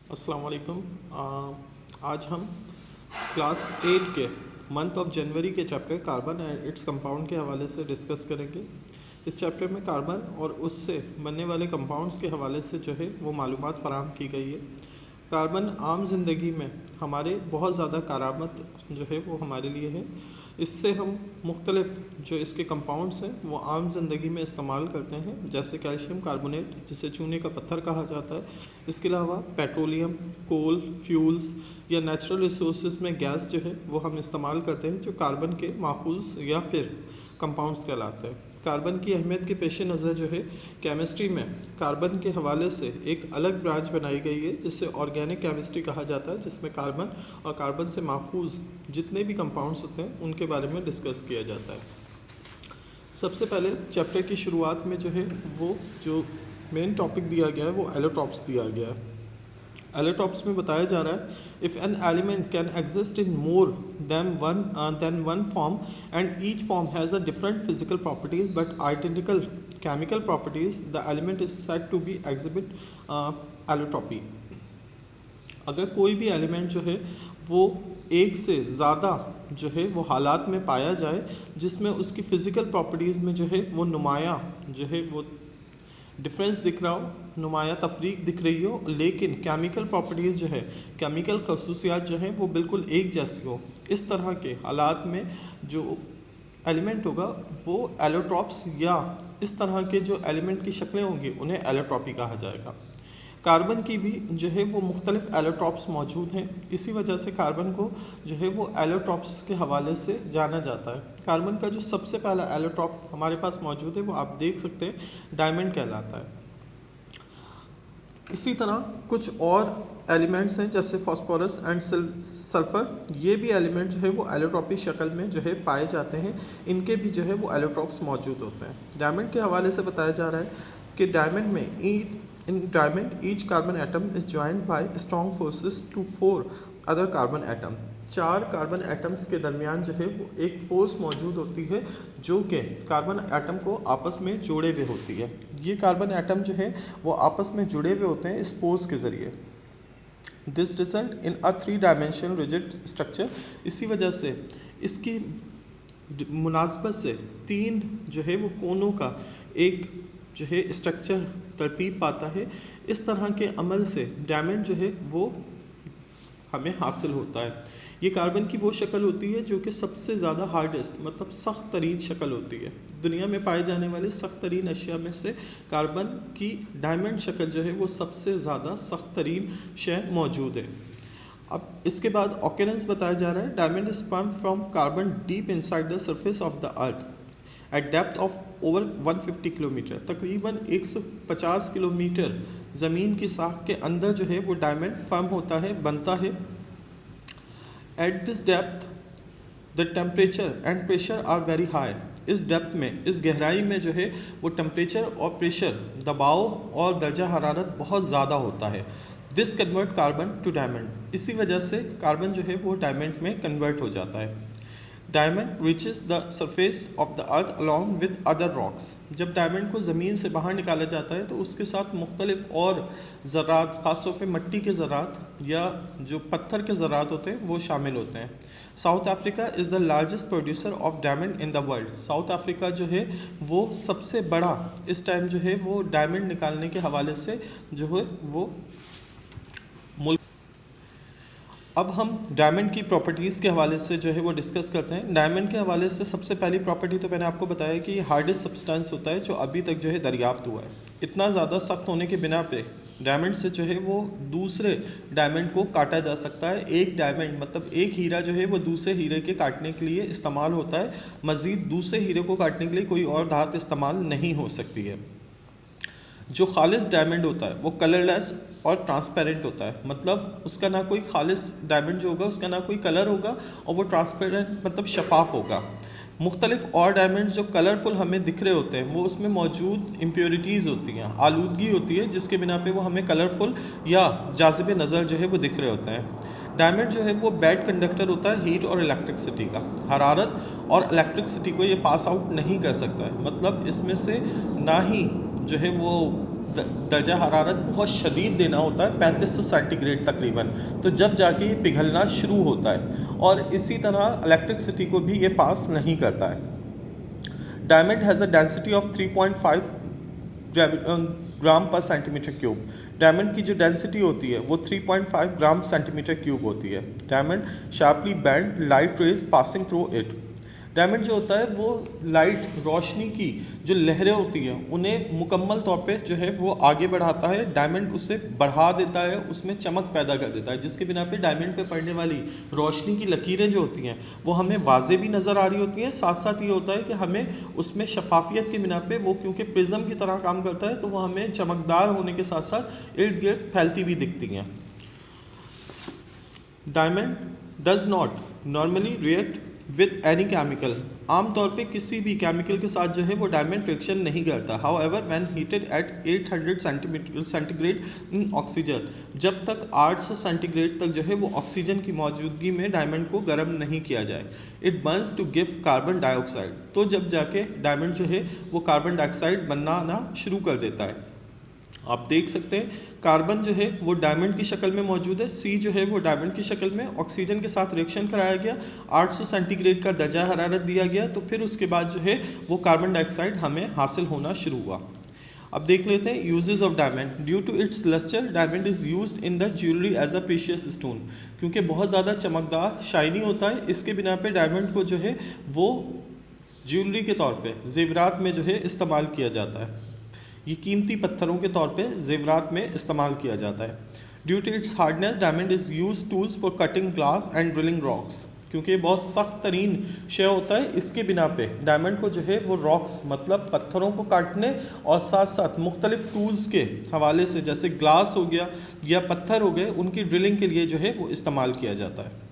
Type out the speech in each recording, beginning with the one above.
अस्सलाम वालेकुम। आज हम क्लास 8 के मंथ ऑफ जनवरी के chapter carbon and its compound के हवाले से डिस्कस करेंगे। इस चैप्टर में कार्बन और उससे बनने वाले कंपाउंड्स के हवाले से जो है वो मालूमात फ़राहम की गई है। कार्बन आम ज़िंदगी में हमारे बहुत ज़्यादा कारआमद जो है वो हमारे लिए है। इससे हम मुख्तलिफ़ जो इसके कंपाउंड्स हैं वो आम ज़िंदगी में इस्तेमाल करते हैं, जैसे कैल्शियम कार्बोनेट जिसे चूने का पत्थर कहा जाता है। इसके अलावा पेट्रोलियम, कोल, फ्यूल्स या नेचुरल रिसोर्सेज में गैस जो है वो हम इस्तेमाल करते हैं जो कार्बन के माखूज़ या फिर कंपाउंड्स कहलाते हैं। कार्बन की अहमियत के पेश नज़र जो है केमिस्ट्री में कार्बन के हवाले से एक अलग ब्रांच बनाई गई है जिसे ऑर्गेनिक केमिस्ट्री कहा जाता है, जिसमें कार्बन और कार्बन से माखूज़ जितने भी कंपाउंड्स होते हैं उनके बारे में डिस्कस किया जाता है। सबसे पहले चैप्टर की शुरुआत में जो है वो जो मेन टॉपिक दिया गया है वो एलोट्रॉप्स दिया गया है। एलोट्रॉप्स में बताया जा रहा है if an element can exist in more than one form and each form has a different physical properties but identical chemical properties the element is said to be exhibit allotropy. अगर कोई भी element जो है वो एक से ज़्यादा जो है वो हालात में पाया जाए जिसमें उसकी फ़िज़िकल प्रॉपर्टीज़ में जो है वो नुमाया जो है वो डिफरेंस दिख रहा हो, नुमाया तफरीक दिख रही हो, लेकिन केमिकल प्रॉपर्टीज़ जो है, केमिकल खसूसियात जो हैं वो बिल्कुल एक जैसी हो, इस तरह के हालात में जो एलिमेंट होगा वो एलोट्रॉप्स या इस तरह के जो एलिमेंट की शक्लें होंगी उन्हें एलोट्रॉपी कहा जाएगा। कार्बन की भी जो है वो मुख्तलिफ एलोट्रॉप्स मौजूद हैं, इसी वजह से कार्बन को जो है वो एलोट्रॉप्स के हवाले से जाना जाता है। कार्बन का जो सबसे पहला एलोट्रॉप हमारे पास मौजूद है वो आप देख सकते हैं, डायमंड कहलाता है। इसी तरह कुछ और एलिमेंट्स हैं जैसे फास्फोरस एंड सल्फ़र, ये भी एलिमेंट जो है वो एलोट्रॉपी शक्ल में जो है पाए जाते हैं, इनके भी जो है वो एलोट्रॉप्स मौजूद होते हैं। डायमंड के हवाले से बताया जा रहा है कि डायमंड में In diamond, each carbon atom is joined by strong forces to 4 other carbon atom। 4 carbon atoms के दरमियान जो है वो एक फोर्स मौजूद होती है जो कि कार्बन एटम को आपस में जोड़े हुए होती है। ये कार्बन एटम जो है वो आपस में जुड़े हुए होते हैं इस फोर्स के ज़रिए। This result in a 3 dimensional rigid structure. इसी वजह से इसकी मुनासबत से 3 जो है वो कोनों का एक जो है स्ट्रक्चर तरतीब पाता है। इस तरह के अमल से डायमंड जो है वो हमें हासिल होता है। ये कार्बन की वो शक्ल होती है जो कि सबसे ज़्यादा हार्डेस्ट मतलब सख्त तरीन शक्ल होती है। दुनिया में पाए जाने वाले सख्त तरीन अशिया में से कार्बन की डायमंड शक्ल जो है वो सबसे ज़्यादा सख्त तरीन शय मौजूद है। अब इसके बाद ऑकरेंस बताया जा रहा है diamond is spun from carbon deep inside the surface of the earth at depth of over 150 kilometre. तकरीबन 150 किलोमीटर ज़मीन की साख के अंदर जो है वो डायमंड फॉर्म होता है, बनता है। At this depth the temperature and pressure are very high. इस डेप्थ में, इस गहराई में जो है वो टेम्परेचर और प्रेशर, दबाव और दर्जा हरारत बहुत ज़्यादा होता है। This convert carbon to diamond. इसी वजह से कार्बन जो है वो डायमंड में कन्वर्ट हो जाता है। Diamond reaches the surface of the earth along with other rocks. जब डायमंड को ज़मीन से बाहर निकाला जाता है तो उसके साथ मुख्तलिफ और ज़रात, ख़ासतौर पे मिट्टी के ज़रात या जो पत्थर के ज़रात होते हैं वो शामिल होते हैं। South Africa is the largest producer of diamond in the world. South Africa जो है वो सबसे बड़ा इस टाइम जो है वो डायमंड निकालने के हवाले से जो है वो मुल्क। अब हम डायमंड की प्रॉपर्टीज़ के हवाले से जो है वो डिस्कस करते हैं। डायमंड के हवाले से सबसे पहली प्रॉपर्टी तो मैंने आपको बताया कि ये हार्डेस्ट सब्सटेंस होता है जो अभी तक जो है दरियाफ्त हुआ है। इतना ज़्यादा सख्त होने के बिना पे डायमंड से जो है वो दूसरे डायमंड को काटा जा सकता है। एक डायमंड मतलब एक हीरा जो है वो दूसरे हीरे के काटने के लिए इस्तेमाल होता है, मज़ीद दूसरे हीरे को काटने के लिए कोई और धात इस्तेमाल नहीं हो सकती है। जो खालिस डायमंड होता है वो कलरलेस और ट्रांसपेरेंट होता है, मतलब उसका ना कोई खालिस डायमंड जो होगा उसका ना कोई कलर होगा और वो ट्रांसपेरेंट मतलब शफाफ होगा। मुख्तलिफ और डायमंड जो कलरफुल हमें दिख रहे होते हैं वो उसमें मौजूद इम्प्योरिटीज़ होती हैं, आलूदगी होती है जिसके बिना पे वो हमें कलरफुल या जाज़िब नज़र जो है वो दिख रहे होते हैं। डायमंड जो है वो बैड कंडक्टर होता है हीट और इलेक्ट्रिसिटी का। हरारत और इलेक्ट्रिसिटी को ये पास आउट नहीं कर सकता है, मतलब इसमें से ना ही जो है वो दर्जा हरारत बहुत शदीद देना होता है, 3500 सेंटीग्रेड तकरीबन, तो जब जाके ये पिघलना शुरू होता है। और इसी तरह इलेक्ट्रिसिटी को भी ये पास नहीं करता है। Diamond has a density of 3.5 ग्राम पर सेंटीमीटर क्यूब। डायमंड की जो डेंसिटी होती है वो 3.5 ग्राम सेंटीमीटर क्यूब होती है। Diamond sharply band light rays passing through it. Diamond जो होता है वो लाइट रोशनी की जो लहरें होती हैं उन्हें मुकम्मल तौर पे जो है वो आगे बढ़ाता है। डायमंड उसे बढ़ा देता है, उसमें चमक पैदा कर देता है, जिसके बिना पे डायमंड पे पड़ने वाली रोशनी की लकीरें जो होती हैं वो हमें वाज़े भी नज़र आ रही होती हैं। साथ साथ ये होता है कि हमें उसमें शफाफियत के बिना पे वो क्योंकि प्रिज्म की तरह काम करता है तो वो हमें चमकदार होने के साथ साथ इर्द गिर्द फैलती हुई दिखती हैं। Diamond does not normally react with any chemical. आमतौर पे किसी भी केमिकल के साथ जो है वो डायमंड रिएक्शन नहीं करता। However when heated at 800 centigrade in oxygen, जब तक 800 सेंटीग्रेड तक जो है वो ऑक्सीजन की मौजूदगी में डायमंड को गर्म नहीं किया जाए, it burns to give carbon dioxide, तो जब जाके डायमंड जो है वो कार्बन डाइऑक्साइड बनाना शुरू कर देता है। आप देख सकते हैं कार्बन जो है वो डायमंड की शक्ल में मौजूद है, सी जो है वो डायमंड की शक्ल में, ऑक्सीजन के साथ रिएक्शन कराया गया, 800 सेंटीग्रेड का दर्जा हरारत दिया गया, तो फिर उसके बाद जो है वो कार्बन डाइऑक्साइड हमें हासिल होना शुरू हुआ। अब देख लेते हैं uses of diamond. Due to its lustre diamond is used in the jewellery as a precious stone. क्योंकि बहुत ज़्यादा चमकदार शाइनी होता है, इसके बिना पे डायमंड को जो है वो ज्वेलरी के तौर पे जेवरात में जो है इस्तेमाल किया जाता है। ये कीमती पत्थरों के तौर पे जेवरात में इस्तेमाल किया जाता है। Due to its hardness diamond is use tools for cutting glass and drilling rocks. क्योंकि बहुत सख्त तरीन शय होता है, इसके बिना पे डायमंड को जो है वो रॉक्स मतलब पत्थरों को काटने और साथ साथ मुख्तलिफ टूल्स के हवाले से जैसे ग्लास हो गया या पत्थर हो गए उनकी ड्रिलिंग के लिए जो है वो इस्तेमाल किया जाता है।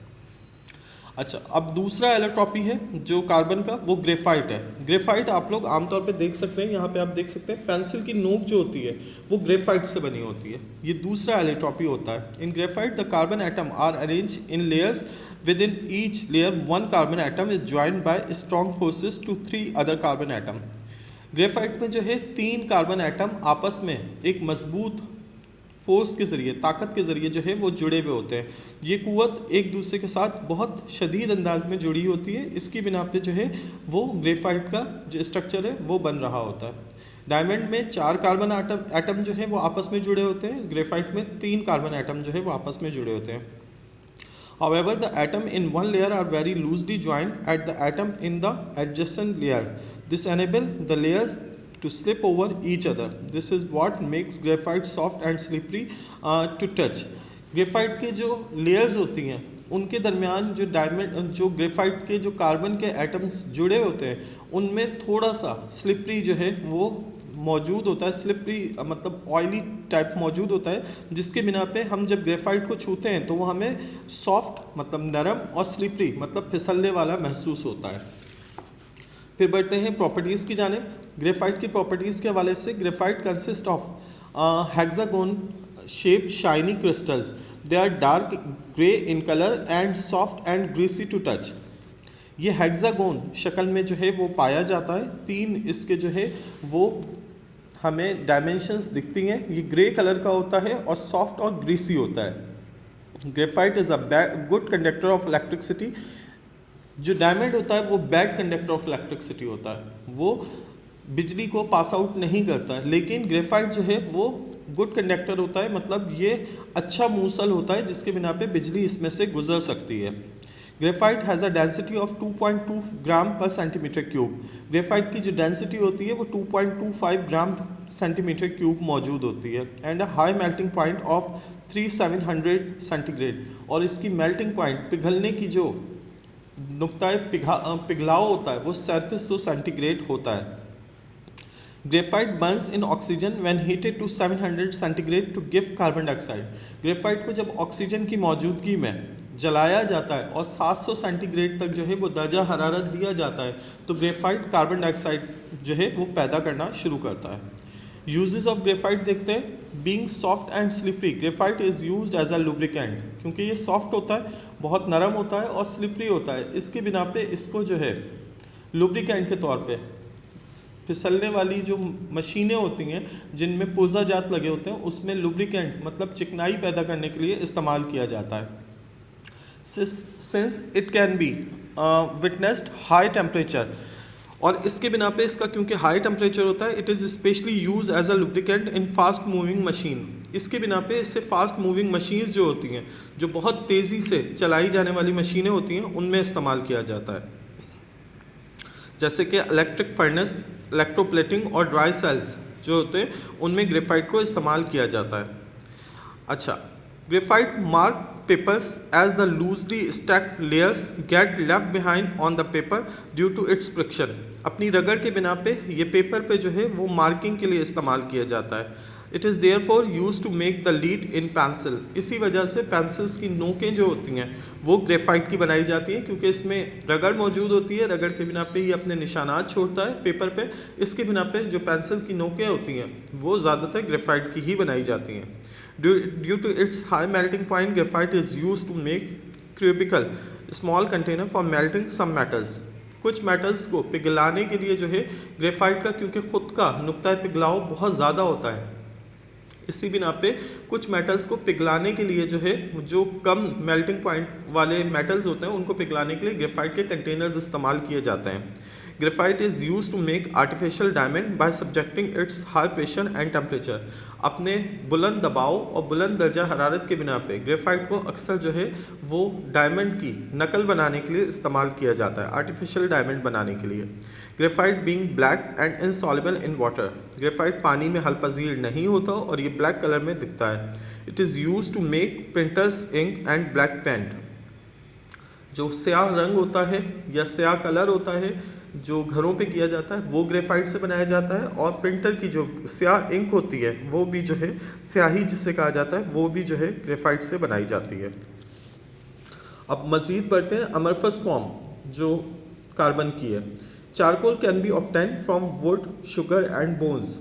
अच्छा, अब दूसरा एलोट्रॉपी है जो कार्बन का, वो ग्रेफाइट है। ग्रेफाइट आप लोग आमतौर पे देख सकते हैं, यहाँ पे आप देख सकते हैं पेंसिल की नोक जो होती है वो ग्रेफाइट से बनी होती है। ये दूसरा एलोट्रॉपी होता है। In graphite the carbon atom are arrange in layers, with in each layer one carbon atom is joined by strong forces to 3 other carbon atom. Graphite में जो है 3 कार्बन एटम आपस में एक मजबूत फोर्स के ज़रिए, ताकत के ज़रिए जो है वो जुड़े हुए होते हैं। ये क़ुव्वत एक दूसरे के साथ बहुत शदीद अंदाज में जुड़ी होती है, इसकी बिना पे जो है वो ग्रेफाइट का जो स्ट्रक्चर है वो बन रहा होता है। डायमंड में 4 कार्बन एटम जो है वो आपस में जुड़े होते हैं, ग्रेफाइट में 3 कार्बन एटम जो है वो आपस में जुड़े होते हैं। However, the atom in one layer are very loosely joined at the atom in the adjacent layer. This enables the layers to slip over each other. This is what makes graphite soft and slippery to touch. Graphite के जो layers होती हैं उनके दरमियान जो diamond जो graphite के जो कार्बन के एटम्स जुड़े होते हैं उनमें थोड़ा सा स्लिपरी जो है वो मौजूद होता है। स्लिपरी मतलब ऑयली टाइप मौजूद होता है, जिसके बिना पे हम जब ग्रेफाइट को छूते हैं तो वो हमें सॉफ्ट मतलब नरम और स्लिपरी मतलब फिसलने वाला महसूस होता है। फिर बढ़ते हैं प्रॉपर्टीज़ की जानिब। ग्रेफाइट की प्रॉपर्टीज़ के हवाले से, graphite consist of hexagon shape shiny crystals, they are dark grey in colour and soft and greasy to touch. ये हेक्सागोन शक्ल में जो है वो पाया जाता है, 3 इसके जो है वो हमें डायमेंशंस दिखती हैं। ये ग्रे कलर का होता है और सॉफ्ट और ग्रीसी होता है। Graphite is a good conductor of electricity. जो डायमंड होता है वो बैड कंडक्टर ऑफ इलेक्ट्रिसिटी होता है, वो बिजली को पास आउट नहीं करता है, लेकिन ग्रेफाइट जो है वो गुड कंडक्टर होता है, मतलब ये अच्छा मूसल होता है जिसके बिना पे बिजली इसमें से गुजर सकती है। Graphite has a density of 2.2 ग्राम पर सेंटीमीटर क्यूब। ग्रेफाइट की जो डेंसिटी होती है वो 2.25 ग्राम सेंटीमीटर क्यूब मौजूद होती है and a high melting point of 3700 centigrade. और इसकी मेल्टिंग पॉइंट पिघलने की जो नुक्ताए पिघलाव होता है वो 3700 सेंटीग्रेड होता है। Graphite burns in oxygen when heated to 700 centigrade to give carbon dioxide. Graphite को जब ऑक्सीजन की मौजूदगी में जलाया जाता है और 700 सेंटीग्रेड तक जो है वो दर्जा हरारत दिया जाता है तो ग्रेफाइट कार्बन डाइऑक्साइड जो है वो पैदा करना शुरू करता है। यूजेस ऑफ ग्रेफाइट देखते हैं। Being soft and slippery, graphite is used as a lubricant. क्योंकि ये सॉफ्ट होता है, बहुत नरम होता है और स्लिपरी होता है, इसके बिना पे इसको जो है लुब्रिकेंट के तौर पे फिसलने वाली जो मशीनें होती हैं जिनमें पूर्जा जात लगे होते हैं उसमें लुब्रिकेंट मतलब चिकनाई पैदा करने के लिए इस्तेमाल किया जाता है। Since it can be witnessed high temperature, और इसके बिना पे इसका क्योंकि हाई टेम्परेचर होता है, it is specially use as a lubricant in fast moving machine. इसके बिना पे इससे फास्ट मूविंग मशीन्स जो होती हैं, जो बहुत तेज़ी से चलाई जाने वाली मशीनें होती हैं, उनमें इस्तेमाल किया जाता है, जैसे कि इलेक्ट्रिक फर्नेस, इलेक्ट्रोप्लेटिंग और ड्राई सेल्स जो होते हैं उनमें ग्रेफाइट को इस्तेमाल किया जाता है। अच्छा, graphite mark papers as the loosely stacked layers get left behind on the paper due to its friction. अपनी रगड़ के बिना पे ये पेपर पे जो है वो मार्किंग के लिए इस्तेमाल किया जाता है। It is therefore use to make the lead in pencil. इसी वजह से पेंसिल्स की नोकें जो होती हैं वो ग्रेफाइट की बनाई जाती हैं, क्योंकि इसमें रगड़ मौजूद होती है। रगड़ के बिना पे ये अपने निशानात छोड़ता है पेपर पे। इसके बिना पे जो पेंसिल की नोकें होती हैं वो ज़्यादातर ग्रेफाइट की ही बनाई जाती हैं। Due to its high melting point, graphite is use to make cubicle small container for melting some metals. कुछ मेटल्स को पिघलाने के लिए जो है ग्रेफाइट का क्योंकि ख़ुद का नुक्ता पिघलाव बहुत ज़्यादा होता है, इसी बिना पे कुछ मेटल्स को पिघलाने के लिए जो है जो कम मेल्टिंग पॉइंट वाले मेटल्स होते हैं उनको पिघलाने के लिए ग्रेफाइट के कंटेनर्स इस्तेमाल किए जाते हैं। Graphite is use to make artificial diamond by subjecting its high pressure and temperature. अपने बुलंद दबाव और बुलंद दर्जा हरारत के बिना पे ग्रेफाइट को अक्सर जो है वो डायमंड की नकल बनाने के लिए इस्तेमाल किया जाता है, आर्टिफिशियल डायमंड बनाने के लिए। Graphite being black and insoluble in water, graphite पानी में हल पजीर नहीं होता और ये ब्लैक कलर में दिखता है। It is use to make printers ink and black paint. जो स्याह रंग होता है या स्याह कलर होता है जो घरों पे किया जाता है वो ग्रेफाइट से बनाया जाता है, और प्रिंटर की जो स्याह इंक होती है वो भी जो है स्याही जिसे कहा जाता है वो भी जो है ग्रेफाइट से बनाई जाती है। अब मज़ीद बढ़ते हैं अमरफस फॉर्म जो कार्बन की है। Charcoal can be obtain from would, sugar and bones.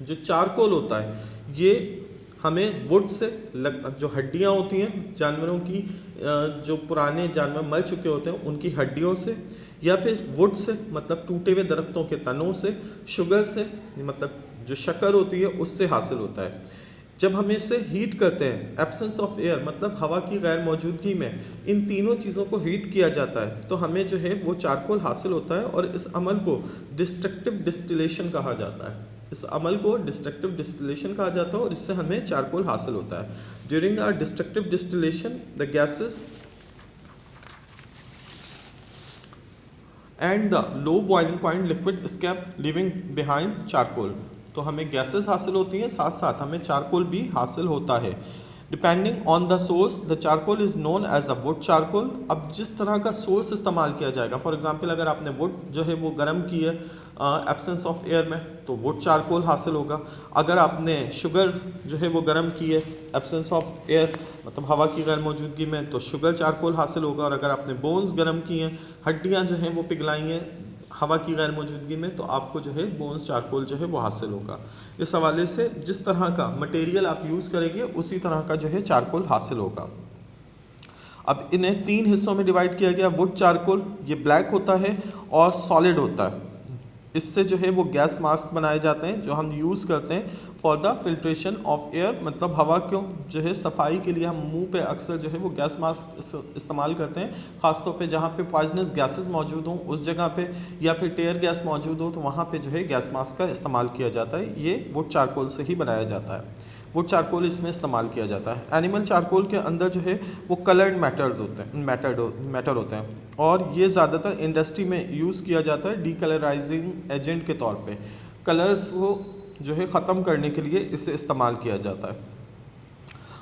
जो चारकोल होता है ये हमें वुड से जो हड्डियाँ होती हैं जानवरों की, जो पुराने जानवर मर चुके होते हैं उनकी हड्डियों से, या फिर वुड से मतलब टूटे हुए दरख्तों के तनों से, शुगर से मतलब जो शक्कर होती है उससे हासिल होता है। जब हम इसे हीट करते हैं, एब्सेंस ऑफ एयर मतलब हवा की गैर मौजूदगी में इन तीनों चीज़ों को हीट किया जाता है तो हमें जो है वो चारकोल हासिल होता है, और इस अमल को डिस्ट्रक्टिव डिस्टिलेशन कहा जाता है। इस अमल को डिस्ट्रक्टिव डिस्टिलेशन कहा जाता है और इससे हमें चारकोल हासिल होता है। During are destructive distillation the gases and the low boiling point liquid escape leaving behind charcoal. तो हमें गैसेस हासिल होती हैं, साथ साथ हमें चारकोल भी हासिल होता है। Depending on the source the charcoal is known as a wood charcoal. अब जिस तरह का सोर्स इस्तेमाल किया जाएगा, फॉर एग्जांपल अगर आपने वुड जो है वो गर्म की है एब्सेंस ऑफ एयर में तो वुड चारकोल हासिल होगा। अगर आपने शुगर जो है वो गर्म की है एब्सेंस ऑफ एयर मतलब हवा की गैर मौजूदगी में तो शुगर चारकोल हासिल होगा। और अगर आपने बोन्स गर्म की हैं, हड्डियाँ जो हैं वो पिघलाई हैं हवा की गैर मौजूदगी में तो आपको जो है बोन्स चारकोल जो है वो हासिल होगा। इस हवाले से जिस तरह का मटेरियल आप यूज़ करेंगे उसी तरह का जो है चारकोल हासिल होगा। अब इन्हें 3 हिस्सों में डिवाइड किया गया। वुड चारकोल ये ब्लैक होता है और सॉलिड होता है। इससे जो है वो गैस मास्क बनाए जाते हैं जो हम यूज़ करते हैं for the filtration of air मतलब हवा को जो है सफाई के लिए हम मुंह पे अक्सर जो है वो गैस मास्क इस्तेमाल करते हैं, ख़ासतौर पे जहाँ पे पॉइजनस गैसेस मौजूद हों उस जगह पे, या फिर टेयर गैस मौजूद हो तो वहाँ पे जो है गैस मास्क का इस्तेमाल किया जाता है। ये वुड चारकोल से ही बनाया जाता है। वुड चारकोल इसमें इस्तेमाल किया जाता है। एनिमल चारकोल के अंदर जो है वो कलर्ड मैटर होते हैं और ये ज़्यादातर इंडस्ट्री में यूज़ किया जाता है डीकलराइजिंग एजेंट के तौर पे। कलर्स को जो है ख़त्म करने के लिए इसे इस्तेमाल किया जाता है।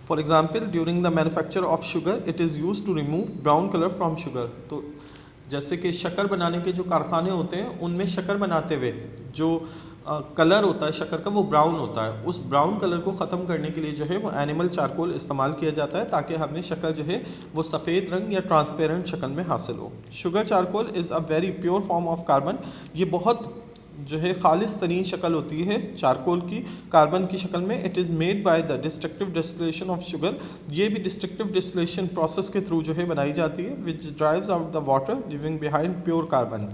For example during the manufacture of sugar it is use to remove brown colour from sugar. तो जैसे कि शक्कर बनाने के जो कारखाने होते हैं उनमें शक्कर बनाते हुए जो कलर होता है शक्कर का वो ब्राउन होता है, उस ब्राउन कलर को ख़त्म करने के लिए जो है वो एनिमल चारकोल इस्तेमाल किया जाता है ताकि हमें शक्कर जो है वो सफ़ेद रंग या ट्रांसपेरेंट शक्ल में हासिल हो। Sugar charcoal is a very pure form of carbon. ये बहुत जो है खालिस तरीन शक्ल होती है चारकोल की कार्बन की शक्ल में। It is made by the destructive distillation of sugar. ये भी डिस्ट्रक्टिव डिस्टिलेशन प्रोसेस के थ्रू जो है बनाई जाती है which drives out the water living behind pure carbon.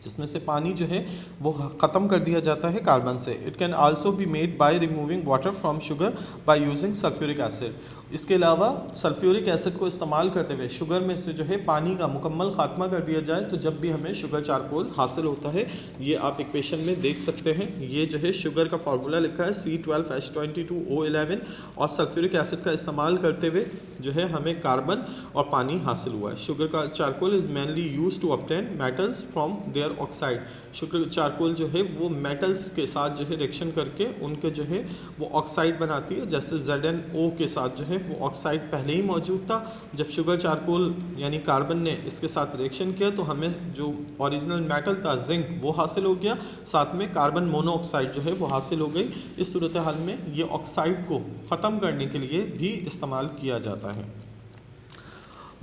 जिसमें से पानी जो है वो ख़त्म कर दिया जाता है कार्बन से। It can also be made by removing water from sugar by using sulphuric acid. इसके अलावा सल्फ्यूरिक एसिड को इस्तेमाल करते हुए शुगर में से जो है पानी का मुकम्मल खात्मा कर दिया जाए तो जब भी हमें शुगर चारकोल हासिल होता है। ये आप इक्वेशन में देख सकते हैं, ये जो है शुगर का फार्मूला लिखा है C12H22O11 और सल्फ्यूरिक एसिड का इस्तेमाल करते हुए जो है हमें कार्बन और पानी हासिल हुआ है। शुगर का charcoal is mainly use to obtain metals from their oxide. Sugar charcoal जो है वो मेटल्स के साथ जो है रिएक्शन करके उनके जो है वो ऑक्साइड बनाती है। जैसे ZnO के साथ जो है वो ऑक्साइड पहले ही मौजूद था, जब शुगर चारकोल यानी कार्बन ने इसके साथ रिएक्शन किया तो हमें जो ओरिजिनल मेटल था जिंक वो हासिल हो गया, साथ में कार्बन मोनोऑक्साइड जो है वो हासिल हो गई। इस सूरत हाल में ये ऑक्साइड को ख़त्म करने के लिए भी इस्तेमाल किया जाता है।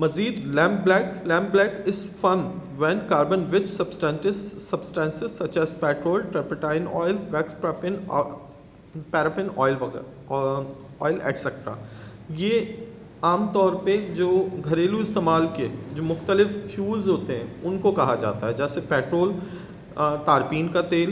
मजीद lamp black is form when carbon which substances such as petrol, turpentine oil, wax paraffin oil etcetera. ये आम तौर पे जो घरेलू इस्तेमाल के जो मुख्तलिफ फ्यूल्स होते हैं उनको कहा जाता है, जैसे पेट्रोल, तारपीन का तेल,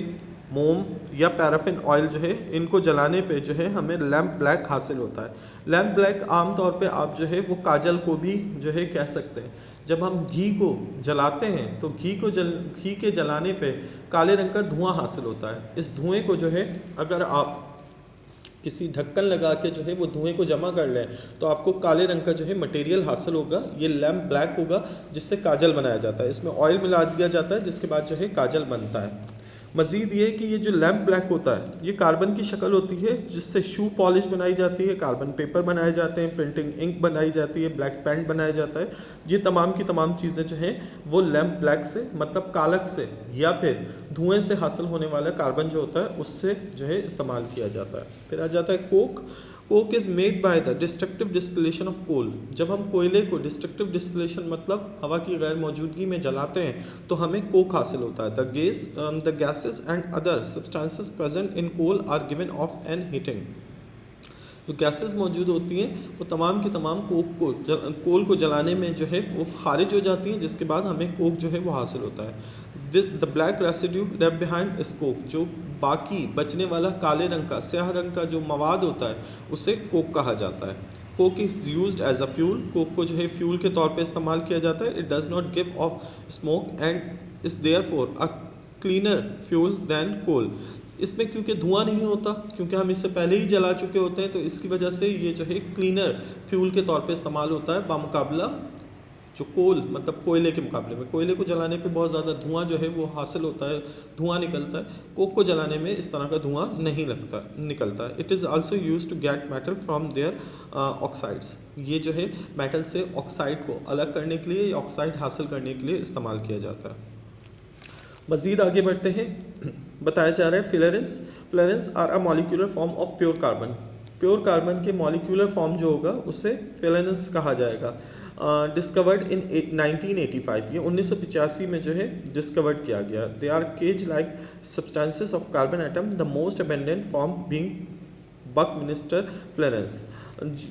मोम या पैराफिन ऑयल जो है इनको जलाने पे जो है हमें लैम्प ब्लैक हासिल होता है। लैम्प ब्लैक आम तौर पे आप जो है वो काजल को भी जो है कह सकते हैं। जब हम घी को जलाते हैं तो घी के जलाने पे काले रंग का धुआं हासिल होता है। इस धुएं को जो है अगर आप किसी ढक्कन लगा के जो है वो धुएं को जमा कर लें तो आपको काले रंग का जो है मटेरियल हासिल होगा, ये लैम्प ब्लैक होगा जिससे काजल बनाया जाता है। इसमें ऑयल मिला दिया जाता है जिसके बाद जो है काजल बनता है। मज़ीद ये कि ये जो लैम्प ब्लैक होता है ये कार्बन की शक्ल होती है जिससे शू पॉलिश बनाई जाती है, कार्बन पेपर बनाए जाते हैं, प्रिंटिंग इंक बनाई जाती है, ब्लैक पेंट बनाया जाता है। ये तमाम की तमाम चीज़ें जो हैं वो लैम्प ब्लैक से मतलब कालक से या फिर धुएं से हासिल होने वाला कार्बन जो होता है उससे जो है इस्तेमाल किया जाता है। फिर आ जाता है coke. Coke is made by the destructive distillation of coal. जब हम कोयले को डिस्ट्रक्टिव डिस्टिलेशन मतलब हवा की गैर मौजूदगी में जलाते हैं तो हमें कोक हासिल होता है। The gases and other substances present in coal are given off on heating. जो गैसेस मौजूद होती हैं वो तमाम की तमाम कोल को जलाने में जो है वो खारिज हो जाती हैं, जिसके बाद हमें कोक जो है वो हासिल होता है। The black residue left behind is Coke. जो बाकी बचने वाला काले रंग का स्याह रंग का जो मवाद होता है उसे कोक कहा जाता है। Coke is used as a fuel. Coke को जो है फ्यूल के तौर पे इस्तेमाल किया जाता है। It does not give off smoke and is therefore a cleaner fuel than coal. इसमें क्योंकि धुआं नहीं होता, क्योंकि हम इससे पहले ही जला चुके होते हैं, तो इसकी वजह से ये जो है क्लीनर फ्यूल के तौर पे इस्तेमाल होता है बामुकाबला जो कोल मतलब कोयले के मुकाबले में। कोयले को जलाने पे बहुत ज़्यादा धुआं जो है वो हासिल होता है, धुआं निकलता है। कोक को जलाने में इस तरह का धुआं नहीं निकलता है। It is also used to get metal from their oxides. ये जो है मेटल से ऑक्साइड को अलग करने के लिए या ऑक्साइड हासिल करने के लिए इस्तेमाल किया जाता है। मज़ीद आगे बढ़ते हैं। बताया जा रहा है fullerenes are a molecular form of pure carbon. Pure carbon के मॉलिक्यूलर फॉर्म जो होगा उसे फ्लोरेंस कहा जाएगा। डिस्कवर्ड इन 1985, ये 1985 में जो है डिस्कवर्ड किया गया। They are cage like substances of carbon atom, the most abundant form being buckminster fullerenes.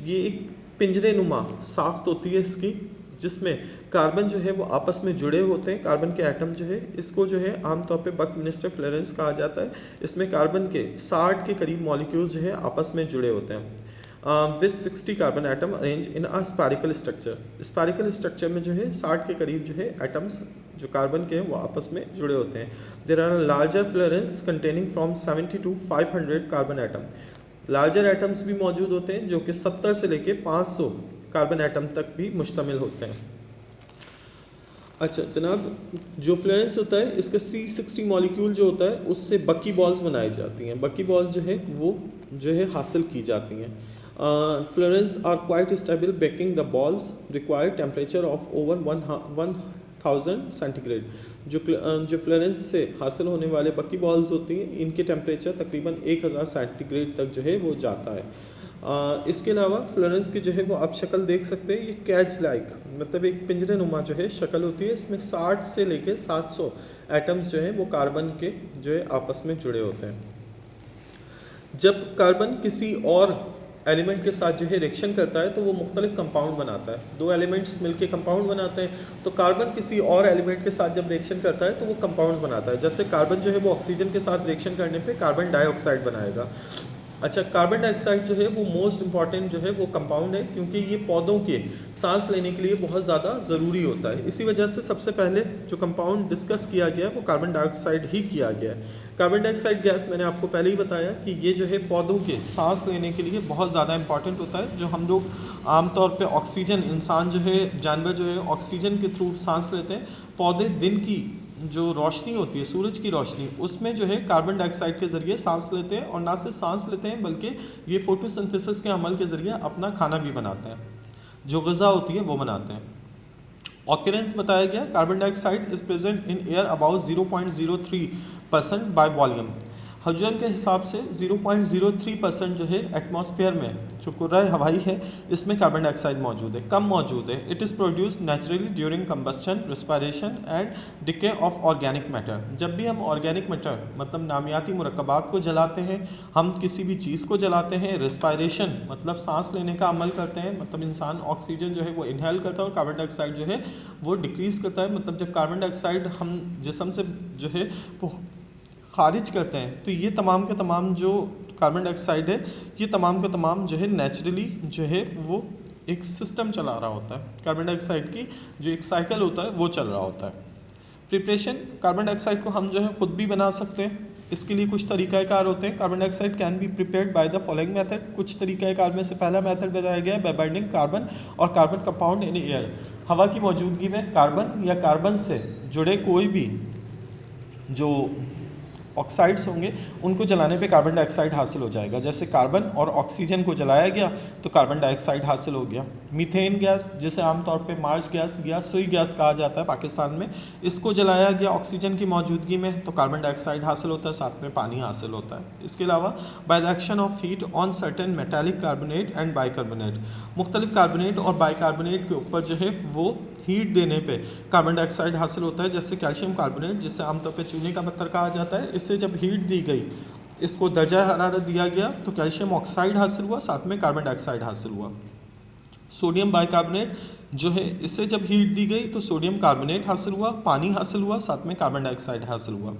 ये एक पिंजरे नुमा साख्त होती है इसकी, जिसमें कार्बन जो है वो आपस में जुड़े होते हैं। कार्बन के एटम जो है इसको जो है आमतौर पे बकमिंस्टर फ्लोरेंस कहा जाता है। इसमें कार्बन के 60 के करीब मॉलिक्यूल्स जो है आपस में जुड़े होते हैं। With 60 carbon atom arrange in a spherical structure. Spherical structure में जो है 60 के करीब जो है एटम्स जो कार्बन के हैं वो आपस में जुड़े होते हैं। There are larger fullerenes containing from 70 to 500 carbon atom. Larger atoms भी मौजूद होते हैं जो कि 70 से लेके 500 कार्बन एटम तक भी मुश्तमिल होते हैं। अच्छा जनाब, जो फ्लोरेंस होता है इसका C60 मॉलिक्यूल जो होता है उससे बकी बॉल्स बनाई जाती हैं। बकी बॉल्स जो है वो जो है हासिल की जाती हैं। Fullerenes are quite stable, baking the balls require temperature of over 1000 centigrade. जो फ्लोरेंस से हासिल होने वाले बकी बॉल्स होती हैं इनके टेम्परेचर तकरीबन 1000 सेंटीग्रेड तक जो है वो जाता है। इसके अलावा फ्लोरेंस की जो है वो आप शक्ल देख सकते हैं, ये कैच लाइक मतलब एक पिंजरे नुमा जो है शक्ल होती है। इसमें 60 से लेके 700 एटम्स जो हैं वो कार्बन के जो है आपस में जुड़े होते हैं। जब कार्बन किसी और एलिमेंट के साथ जो है रिएक्शन करता है तो वो मुख्तलिफ कंपाउंड बनाता है। दो एलिमेंट्स मिलके कंपाउंड बनाते हैं, तो कार्बन किसी और एलिमेंट के साथ जब रिएक्शन करता है तो वो कंपाउंड्स बनाता है। जैसे कार्बन जो है वो ऑक्सीजन के साथ रिएक्शन करने पे कार्बन डाइऑक्साइड बनाएगा। अच्छा, कार्बन डाइऑक्साइड जो है वो मोस्ट इंपॉर्टेंट जो है वो कंपाउंड है, क्योंकि ये पौधों के सांस लेने के लिए बहुत ज़्यादा ज़रूरी होता है। इसी वजह से सबसे पहले जो कंपाउंड डिस्कस किया गया है वो कार्बन डाइऑक्साइड ही किया गया है। कार्बन डाइऑक्साइड गैस मैंने आपको पहले ही बताया कि ये जो है पौधों के सांस लेने के लिए बहुत ज़्यादा इंपॉर्टेंट होता है। जो हम लोग आमतौर पे ऑक्सीजन, इंसान जो है, जानवर जो है ऑक्सीजन के थ्रू सांस लेते हैं, पौधे दिन की जो रोशनी होती है, सूरज की रोशनी, उसमें जो है कार्बन डाइऑक्साइड के ज़रिए सांस लेते हैं, और ना सिर्फ सांस लेते हैं बल्कि ये फोटोसिंथेसिस के अमल के ज़रिए अपना खाना भी बनाते हैं, जो ग़िज़ा होती है वो बनाते हैं। ऑक्यूरेंस बताया गया, carbon dioxide is present in air about 0.03% by volume. Hydrogen के हिसाब से 0.03% जो है एटमॉस्फेयर में जो कुर्रा हवाई है इसमें कार्बन डाइऑक्साइड मौजूद है, कम मौजूद है। It is produced naturally during combustion, respiration and decay of organic matter. जब भी हम ऑर्गेनिक मैटर मतलब नामियाती मुरक्कबात को जलाते हैं, हम किसी भी चीज़ को जलाते हैं, रेस्पिरेशन मतलब सांस लेने का अमल करते हैं, मतलब इंसान ऑक्सीजन जो है वो इनहेल करता है और कार्बन डाइऑक्साइड जो है वो डिक्रीज़ करता है। मतलब जब कार्बन डाइऑक्साइड हम जिस्म से जो है वो खारिज करते हैं, तो ये तमाम के तमाम जो कार्बन डाइऑक्साइड है ये तमाम के तमाम जो है नेचुरली जो है वो एक सिस्टम चला रहा होता है। कार्बन डाइऑक्साइड की जो एक साइकिल होता है वो चल रहा होता है। प्रिपरेशन, कार्बन डाइऑक्साइड को हम जो है ख़ुद भी बना सकते हैं। इसके लिए कुछ तरीक़ाकार होते हैं। Carbon dioxide can be prepared by the following method. कुछ तरीक़ाकार में से पहला मेथड बताया गया है बाय बाइंडिंग कार्बन और कार्बन कंपाउंड इन एयर। हवा की मौजूदगी में कार्बन या कार्बन से जुड़े कोई भी जो ऑक्साइड्स होंगे उनको जलाने पे कार्बन डाइऑक्साइड हासिल हो जाएगा। जैसे कार्बन और ऑक्सीजन को जलाया गया तो कार्बन डाइऑक्साइड हासिल हो गया। मीथेन गैस, जिसे आमतौर पे मार्च गैस या सुई गैस कहा जाता है पाकिस्तान में, इसको जलाया गया ऑक्सीजन की मौजूदगी में तो कार्बन डाइऑक्साइड हासिल होता है, साथ में पानी हासिल होता है। इसके अलावा by the action of heat on certain metallic carbonate and bicarbonate, मुख्तलिफ कार्बोनेट और बाइकार्बोनेट के ऊपर जो है वो हीट देने पे कार्बन डाइऑक्साइड हासिल होता है। जैसे कैल्शियम कार्बोनेट, जिसे आमतौर पे चूने का पत्थर कहा जाता है, इससे जब हीट दी गई, इसको दर्जा हरारत दिया गया तो कैल्शियम ऑक्साइड हासिल हुआ, साथ में कार्बन डाइऑक्साइड हासिल हुआ। सोडियम बाइकार्बोनेट जो है, इससे जब हीट दी गई तो सोडियम कार्बोनेट हासिल हुआ, पानी हासिल हुआ, साथ में कार्बन डाइऑक्साइड हासिल हुआ।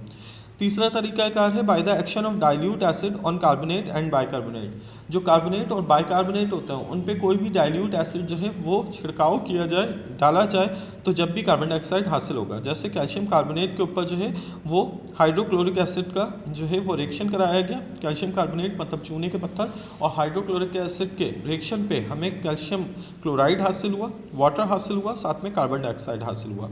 तीसरा तरीकाकार है by the action of dilute acid on carbonate and bicarbonate. जो कार्बोनेट और बाइकार्बोनेट होते हैं उन पे कोई भी डाइल्यूट एसिड जो है वो छिड़काव किया जाए, डाला जाए, तो जब भी कार्बन डाइऑक्साइड हासिल होगा। जैसे कैल्शियम कार्बोनेट के ऊपर जो है वो हाइड्रोक्लोरिक एसिड का जो है वो रिएक्शन कराया गया। कैल्शियम कार्बोनेट मतलब चूने के पत्थर और हाइड्रोक्लोरिक एसिड के रिएक्शन पे हमें कैल्शियम क्लोराइड हासिल हुआ, वाटर हासिल हुआ, साथ में कार्बन डाइऑक्साइड हासिल हुआ।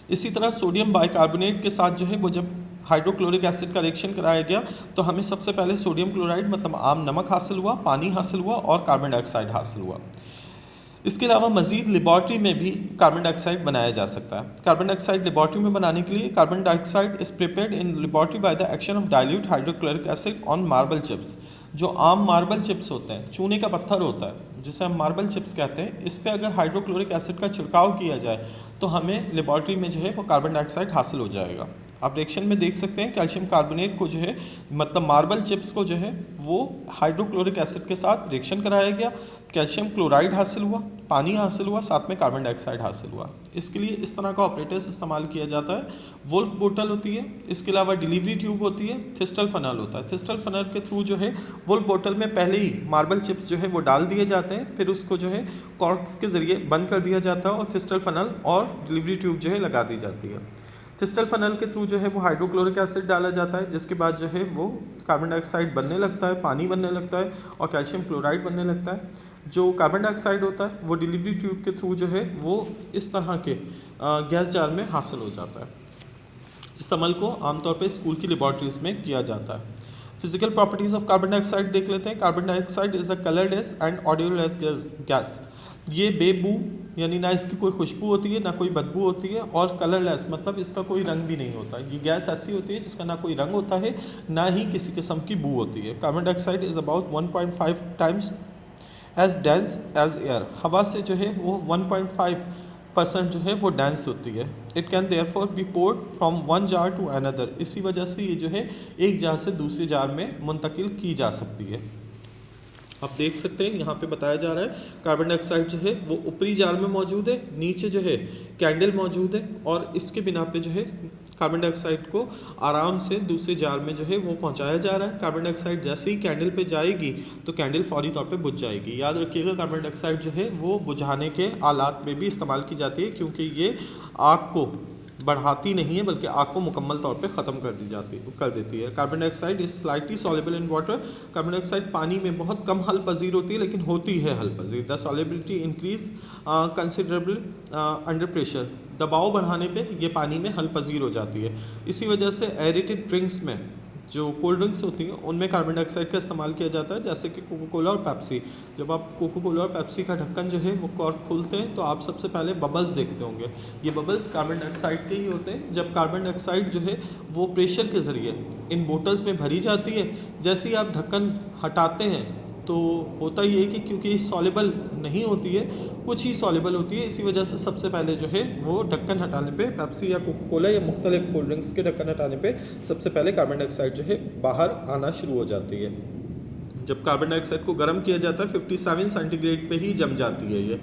इसी तरह सोडियम बाइकार्बोनेट के साथ जो है वो जब हाइड्रोक्लोरिक एसिड का रिएक्शन कराया गया तो हमें सबसे पहले सोडियम क्लोराइड मतलब आम नमक हासिल हुआ, पानी हासिल हुआ और कार्बन डाइऑक्साइड हासिल हुआ। इसके अलावा मज़ीद लेबॉर्ट्री में भी कार्बन डाइऑक्साइड बनाया जा सकता है। कार्बन डाइऑक्साइड लेबॉर्ट्री में बनाने के लिए carbon dioxide is prepared in laboratory by the action of dilute hydrochloric acid on marble chips. जो आम मार्बल चिप्स होते हैं, चूने का पत्थर होता है जिसे हम मार्बल चिप्स कहते हैं, इस पर अगर हाइड्रोक्लोरिक एसिड का छिड़काव किया जाए तो हमें लेबॉर्ट्री में जो है वो कार्बन डाइऑक्साइड हासिल हो जाएगा। आप रिएक्शन में देख सकते हैं कैल्शियम कार्बोनेट को जो है मतलब मार्बल चिप्स को जो है वो हाइड्रोक्लोरिक एसिड के साथ रिएक्शन कराया गया, कैल्शियम क्लोराइड हासिल हुआ, पानी हासिल हुआ, साथ में कार्बन डाइऑक्साइड हासिल हुआ। इसके लिए इस तरह का ऑपरेटर्स इस्तेमाल किया जाता है। वुल्फ बोतल होती है, इसके अलावा डिलीवरी ट्यूब होती है, थिस्टल फनल होता है। थिस्टल फनल के थ्रू जो है वुल्फ बोतल में पहले ही मार्बल चिप्स जो है वो डाल दिए जाते हैं, फिर उसको जो है कॉर्क्स के ज़रिए बंद कर दिया जाता है और थिस्टल फनल और डिलीवरी ट्यूब जो है लगा दी जाती है। थिस्टल फनल के थ्रू जो है वो हाइड्रोक्लोरिक एसिड डाला जाता है, जिसके बाद जो है वो कार्बन डाइऑक्साइड बनने लगता है, पानी बनने लगता है और कैल्शियम क्लोराइड बनने लगता है। जो कार्बन डाइऑक्साइड होता है वो डिलीवरी ट्यूब के थ्रू जो है वो इस तरह के गैस जार में हासिल हो जाता है। इस अमल को आमतौर पर स्कूल की लेबॉर्ट्रीज में किया जाता है। Physical properties of carbon dioxide देख लेते हैं। Carbon dioxide is a colourless and odourless gas. ये बेबू यानी ना इसकी कोई खुशबू होती है ना कोई बदबू होती है, और कलरलेस मतलब इसका कोई रंग भी नहीं होता। ये गैस ऐसी होती है जिसका ना कोई रंग होता है ना ही किसी किस्म की बू होती है। Carbon dioxide is about 1.5 times as dense as air. हवा से जो है वो 1.5% जो है वो डेंस होती है। It can therefore be poured from one jar to another. इसी वजह से ये जो है एक जार से दूसरे जार में मुंतकिल की जा सकती है। आप देख सकते हैं यहाँ पे बताया जा रहा है कार्बन डाइऑक्साइड जो है वो ऊपरी जार में मौजूद है, नीचे जो है कैंडल मौजूद है और इसके बिना पे जो है कार्बन डाइऑक्साइड को आराम से दूसरे जार में जो है वो पहुंचाया जा रहा है। कार्बन डाइऑक्साइड जैसे ही कैंडल पे जाएगी तो कैंडल फौरी तौर पे बुझ जाएगी। याद रखिएगा कार्बन डाइऑक्साइड जो है वो बुझाने के आलात में भी इस्तेमाल की जाती है, क्योंकि ये आग को बढ़ाती नहीं है बल्कि आग को मुकम्मल तौर पे ख़त्म कर देती है। Carbon dioxide is slightly soluble in water. Carbon dioxide पानी में बहुत कम हल पजीर होती है, लेकिन होती है हल पजीर। The solubility increase considerable under pressure. दबाव बढ़ाने पे ये पानी में हल पजीर हो जाती है। इसी वजह से एरेटेड ड्रिंक्स में, जो कोल्ड ड्रिंक्स होती हैं उनमें कार्बन डाइऑक्साइड का इस्तेमाल किया जाता है, जैसे कि कोको कोला और पेप्सी। जब आप कोको कोला और पेप्सी का ढक्कन जो है वो कॉर्क खोलते हैं तो आप सबसे पहले बबल्स देखते होंगे। ये बबल्स कार्बन डाइऑक्साइड के ही होते हैं। जब कार्बन डाइऑक्साइड जो है वो प्रेशर के ज़रिए इन बोतल्स में भरी जाती है, जैसे ही आप ढक्कन हटाते हैं तो होता ये है कि क्योंकि सॉल्युबल नहीं होती है, कुछ ही सॉल्युबल होती है, इसी वजह से सबसे पहले जो है वो ढक्कन हटाने पे, पेप्सी या कोको कोला या मुख्तलिफ कोल्ड ड्रिंक्स के ढक्कन हटाने पे सबसे पहले कार्बन डाइऑक्साइड जो है बाहर आना शुरू हो जाती है। जब कार्बन डाइऑक्साइड को गर्म किया जाता है 57 सेंटीग्रेड पे ही जम जाती है ये।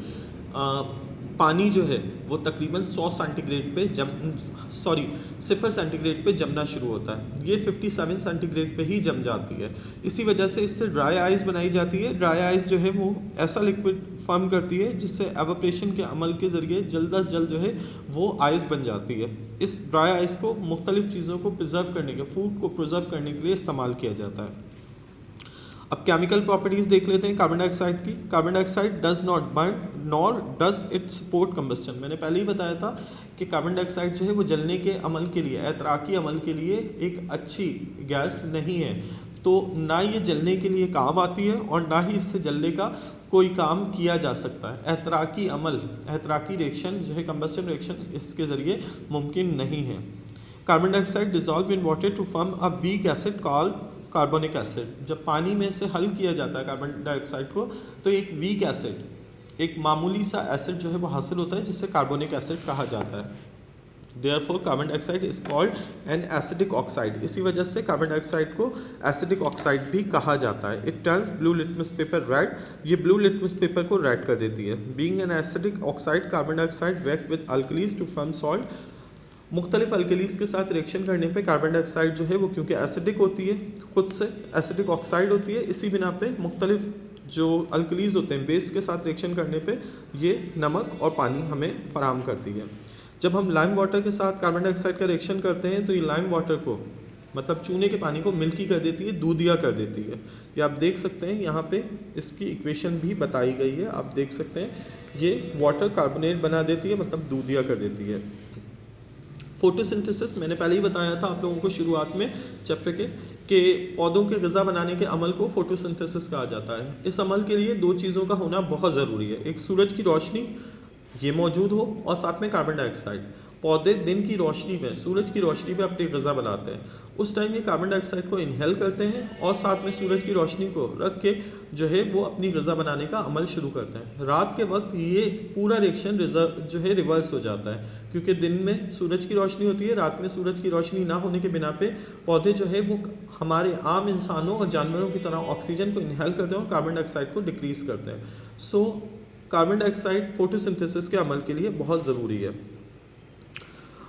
पानी जो है वो तकरीबन 100 सेंटीग्रेड पे 0 सेंटीग्रेड पे जमना शुरू होता है। ये 57 सेंटीग्रेड पे ही जम जाती है। इसी वजह से इससे ड्राई आइस बनाई जाती है। ड्राई आइस जो है वो ऐसा लिक्विड फॉर्म करती है जिससे एवोपरेशन के अमल के ज़रिए जल्द अज जल्द जो है वो आइस बन जाती है। इस ड्राई आइस को मुख्तलिफ़ चीज़ों को प्रिजर्व करने के, फूड को प्रिजर्व करने के लिए इस्तेमाल किया जाता है। अब केमिकल प्रॉपर्टीज़ देख लेते हैं कार्बन डाइऑक्साइड की। Carbon dioxide does not burn nor does it support combustion. मैंने पहले ही बताया था कि कार्बन डाइऑक्साइड जो है वो जलने के अमल के लिए, एतराकी अमल के लिए एक अच्छी गैस नहीं है। तो ना ये जलने के लिए काम आती है और ना ही इससे जलने का कोई काम किया जा सकता है। एतराकी अमल, एतराकी रिएक्शन जो है, कंबस्टन रिएक्शन, इसके ज़रिए मुमकिन नहीं है। Carbon dioxide dissolve in water to form a weak acid called carbonic acid. जब पानी में से हल किया जाता है कार्बन डाइऑक्साइड को तो एक वीक एसिड, एक मामूली सा एसिड जो है वो हासिल होता है, जिससे कार्बोनिक एसिड कहा जाता है। Therefore carbon dioxide is called an acidic oxide. इसी वजह से कार्बन डाइऑक्साइड को एसिडिक ऑक्साइड भी कहा जाता है। It turns blue litmus paper red. ये ब्लू लिटमस पेपर को रेड कर देती है। Being an acidic oxide, carbon dioxide react with alkalis to form salt. मुख्तलिफ अल्कलीज के साथ रिएक्शन करने पे कार्बन डाइऑक्साइड जो है वो, क्योंकि एसिडिक होती है, खुद से एसिडिक ऑक्साइड होती है, इसी बिना पे मुख्तलिफ जो अल्कलीज होते हैं बेस के साथ रिएक्शन करने पे ये नमक और पानी हमें फराहम करती है। जब हम लाइम वाटर के साथ कार्बन डाइऑक्साइड का रिएक्शन करते हैं तो ये लाइम वाटर को, मतलब चूने के पानी को मिल्की कर देती है, दूधिया कर देती है। ये आप देख सकते हैं यहाँ पे इसकी इक्वेशन भी बताई गई है। आप देख सकते हैं ये वाटर कार्बोनेट बना देती है, मतलब दूधिया कर देती है। फोटोसिंथेसिस, मैंने पहले ही बताया था आप लोगों को शुरुआत में चैप्टर के पौधों के ग़िज़ा बनाने के अमल को फोटोसिंथेसिस कहा जाता है। इस अमल के लिए दो चीज़ों का होना बहुत ज़रूरी है। एक, सूरज की रोशनी ये मौजूद हो और साथ में कार्बन डाइऑक्साइड। पौधे दिन की रोशनी में, सूरज की रोशनी में अपनी ग़िज़ा बनाते हैं। उस टाइम ये कार्बन डाइऑक्साइड को इनहेल करते हैं और साथ में सूरज की रोशनी को रख के जो है वो अपनी ग़िज़ा बनाने का अमल शुरू करते हैं। रात के वक्त ये पूरा रिएक्शन जो है रिवर्स हो जाता है, क्योंकि दिन में सूरज की रोशनी होती है, रात में सूरज की रोशनी ना होने के बिना पे पौधे जो है वो हमारे आम इंसानों और जानवरों की तरह ऑक्सीजन को इनहेल करते हैं और कार्बन डाइऑक्साइड को डिक्रीज करते हैं। सो कार्बन डाइऑक्साइड फोटोसिंथेसिस के अमल के लिए बहुत ज़रूरी है।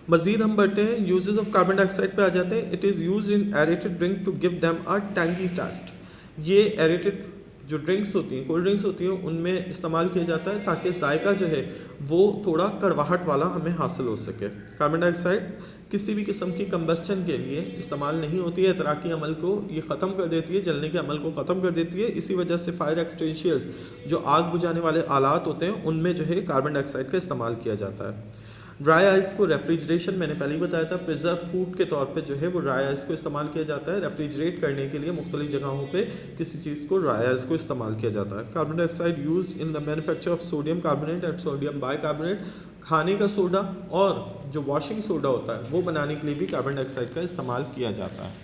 मज़ीद हम बढ़ते हैं, यूजेस ऑफ कार्बन डाइऑक्साइड पे आ जाते हैं। It is use in aerated drink to give them a tangy taste. ये एरेटेड जो ड्रिंक्स होती हैं, कोल्ड ड्रिंक्स होती हैं, उनमें इस्तेमाल किया जाता है ताकि जायका जो है वो थोड़ा कड़वाहट वाला हमें हासिल हो सके। कार्बन डाइऑक्साइड किसी भी किस्म की कंबस्टन के लिए इस्तेमाल नहीं होती है। एतराकी अमल को ये ख़त्म कर देती है, जलने के अमल को ख़त्म कर देती है। इसी वजह से फायर एक्सटेंशियल्स, जो आग बुझाने वाले आलात होते हैं, उनमें जो है कार्बन डाइऑक्साइड का इस्तेमाल किया जाता है। ड्राई आइस को रेफ्रिजरेशन, मैंने पहले ही बताया था, प्रिजर्व फूड के तौर पे जो है वो ड्राई आइस को इस्तेमाल किया जाता है। रेफ्रिजरेट करने के लिए मुख्तलिफ जगहों पे किसी चीज़ को ड्राई आइस को इस्तेमाल किया जाता है। Carbon dioxide used in the manufacture of sodium carbonate and sodium bicarbonate. खाने का सोडा और जो वॉशिंग सोडा होता है वो बनाने के लिए भी कार्बन डाइऑक्साइड का इस्तेमाल किया जाता है।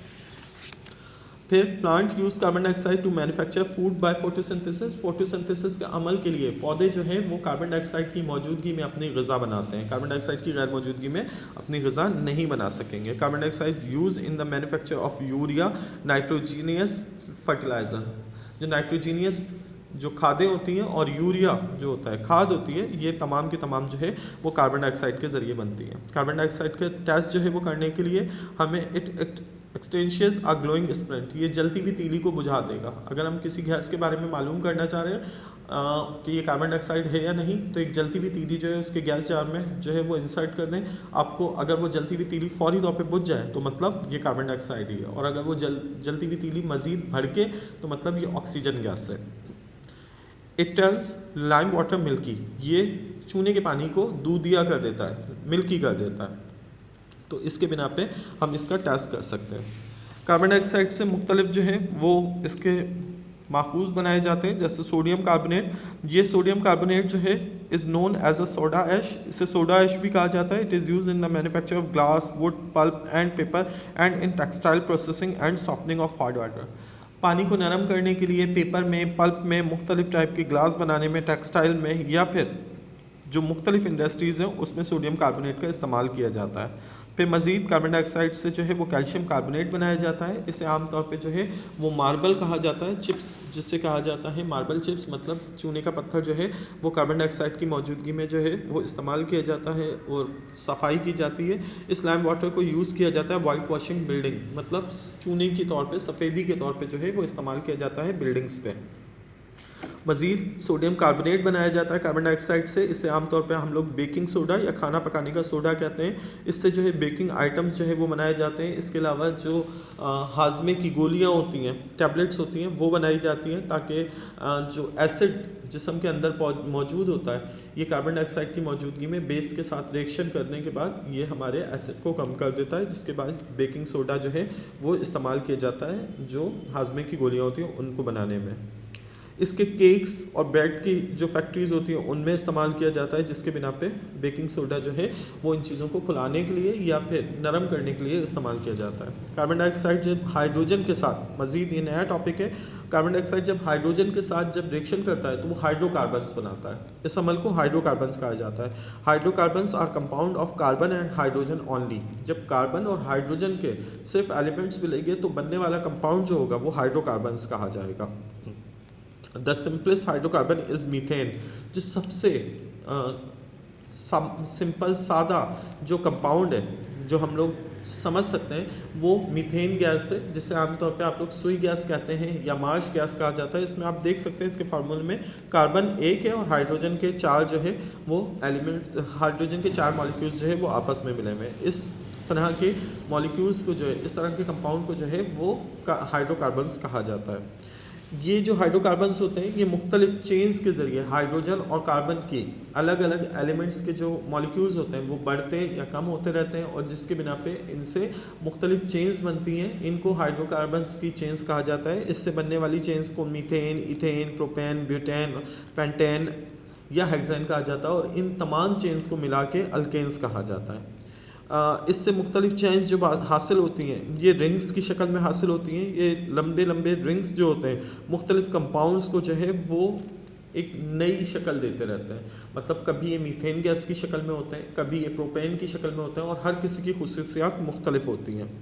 फिर plant use carbon dioxide to manufacture food by photosynthesis. Photosynthesis के अमल के लिए पौधे जो हैं वो कार्बन डाइऑक्साइड की मौजूदगी में अपनी ग़िज़ा बनाते हैं। कार्बन डाइऑक्साइड की गैर मौजूदगी में अपनी ग़िज़ा नहीं बना सकेंगे। Carbon dioxide use in the manufacture of urea, nitrogenous fertiliser. जो नाइट्रोजीनियस जो खादें होती हैं और यूरिया जो होता है खाद होती है, ये तमाम की तमाम जो है वो कार्बन डाइऑक्साइड के ज़रिए बनती है। कार्बन डाइऑक्साइड के टेस्ट जो है वो करने के लिए हमें एक्सटेंशियस आ ग्लोइंग स्प्लिंट, ये जलती हुई तीली को बुझा देगा। अगर हम किसी गैस के बारे में मालूम करना चाह रहे हैं कि ये कार्बन डाइऑक्साइड है या नहीं, तो एक जलती हुई तीली जो है उसके गैस जार में जो है वो इंसर्ट कर दें। आपको अगर वो जलती हुई तीली फौरी तौर पे बुझ जाए तो मतलब ये कार्बन डाइऑक्साइड ही है, और अगर वो जलती हुई तीली मज़ीद भड़के तो मतलब ये ऑक्सीजन गैस है। It turns lime water milky, ये चूने के पानी को दूधिया कर देता है, मिल्की कर देता है। तो इसके बिना पे हम इसका टेस्ट कर सकते हैं। कार्बन डाइऑक्साइड से मुख्तलिफ जो है वो इसके माखूज़ बनाए जाते हैं, जैसे सोडियम कार्बोनेट। ये सोडियम कार्बोनेट जो है is known as a soda ash, इसे सोडा ऐश भी कहा जाता है। It is use in the manufacture of glass, wood, pulp and paper and in textile processing and softening of hard water. पानी को नरम करने के लिए पेपर में, पल्प में, मुख्तलिफ टाइप की ग्लास बनाने में, टेक्सटाइल में, या फिर जो मुख्तलिफ इंडस्ट्रीज़ हैं उसमें सोडियम कार्बोनेट का इस्तेमाल किया जाता है। फिर मज़ीद कार्बन डाइऑक्साइड से जो है वो कैल्शियम कार्बोनेट बनाया जाता है। इसे आमतौर पे जो है वो मार्बल कहा जाता है, चिप्स जिससे कहा जाता है, मार्बल चिप्स मतलब चूने का पत्थर जो है वो कार्बन डाइऑक्साइड की मौजूदगी में जो है वो इस्तेमाल किया जाता है और सफाई की जाती है। इस लाइम वाटर को यूज़ किया जाता है वाइट वॉशिंग बिल्डिंग, मतलब चूने के तौर पर, सफ़ेदी के तौर पर जो है वो इस्तेमाल किया जाता है बिल्डिंग्स पे। मज़ीद सोडियम कार्बोनेट बनाया जाता है कार्बन डाइऑक्साइड से। इसे आमतौर पर हम लोग बेकिंग सोडा या खाना पकाने का सोडा कहते हैं। इससे जो है बेकिंग आइटम्स जो है वो बनाए जाते हैं। इसके अलावा जो हाजमे की गोलियां होती हैं, टैबलेट्स होती हैं, वो बनाई जाती हैं ताकि जो एसिड जिस्म के अंदर मौजूद होता है, ये कार्बन डाइऑक्साइड की मौजूदगी में बेस के साथ रिएक्शन करने के बाद ये हमारे एसिड को कम कर देता है, जिसके बाद बेकिंग सोडा जो है वो इस्तेमाल किया जाता है जो हाजमे की गोलियाँ होती हैं उनको बनाने में। इसके केक्स और ब्रेड की जो फैक्ट्रीज़ होती हैं उनमें इस्तेमाल किया जाता है, जिसके बिना पे बेकिंग सोडा जो है वो इन चीज़ों को फुलाने के लिए या फिर नरम करने के लिए इस्तेमाल किया जाता है। कार्बन डाइऑक्साइड जब हाइड्रोजन के साथ, मज़ीद ये नया टॉपिक है, कार्बन डाइऑक्साइड जब हाइड्रोजन के साथ जब रिएक्शन करता है तो वो हाइड्रोकार्बन्स बनाता है। इस अमल को हाइड्रोकार्बन्स कहा जाता है। Hydrocarbons are compound of carbon and hydrogen only. जब कार्बन और हाइड्रोजन के सिर्फ एलिमेंट्स मिलेंगे तो बनने वाला कंपाउंड जो होगा वो हाइड्रोकार्बन्स कहा जाएगा। The simplest hydrocarbon is methane, जो सबसे सिंपल सादा जो कंपाउंड है जो हम लोग समझ सकते हैं वो मीथेन गैस है, जिसे आमतौर पे आप लोग सुई गैस कहते हैं या मार्श गैस कहा जाता है। इसमें आप देख सकते हैं इसके फार्मूले में कार्बन एक है और हाइड्रोजन के चार जो है वो एलिमेंट, हाइड्रोजन के चार मॉलिक्यूल्स जो है वो आपस में मिले हुए हैं। इस तरह के मॉलिक्यूल्स को जो है, इस तरह के कंपाउंड को जो है वो हाइड्रोकार्बन्स कहा जाता है। ये जो हाइड्रोकार्बन्स होते हैं ये मुख्तलिफ चेन्स के ज़रिए हाइड्रोजन और कार्बन के अलग अलग एलिमेंट्स के जो मॉलिक्यूल्स होते हैं वो बढ़ते या कम होते रहते हैं, और जिसके बिना पे इनसे मुख्तलिफ चेन्स बनती हैं। इनको हाइड्रोकार्बन्स की चेन्स कहा जाता है। इससे बनने वाली चेन्स को methane, ethane, propane, butane, pentane या हेक्सेन कहा जाता है, और इन तमाम चेन्स को मिला के अल्केन्स कहा जाता है। इससे मुख्तलिफ चेन्स जो हासिल होती हैं ये रिंग्स की शक्ल में हासिल होती हैं। ये लंबे लंबे रिंग्स जो होते हैं मुख्तलिफ कंपाउंड्स को जो है वो एक नई शक्ल देते रहते हैं। मतलब कभी ये मीथेन गैस की शक्ल में होते हैं, कभी ये प्रोपेन की शक्ल में होते हैं, और हर किसी की खुसूसियात मुख्तलिफ होती हैं।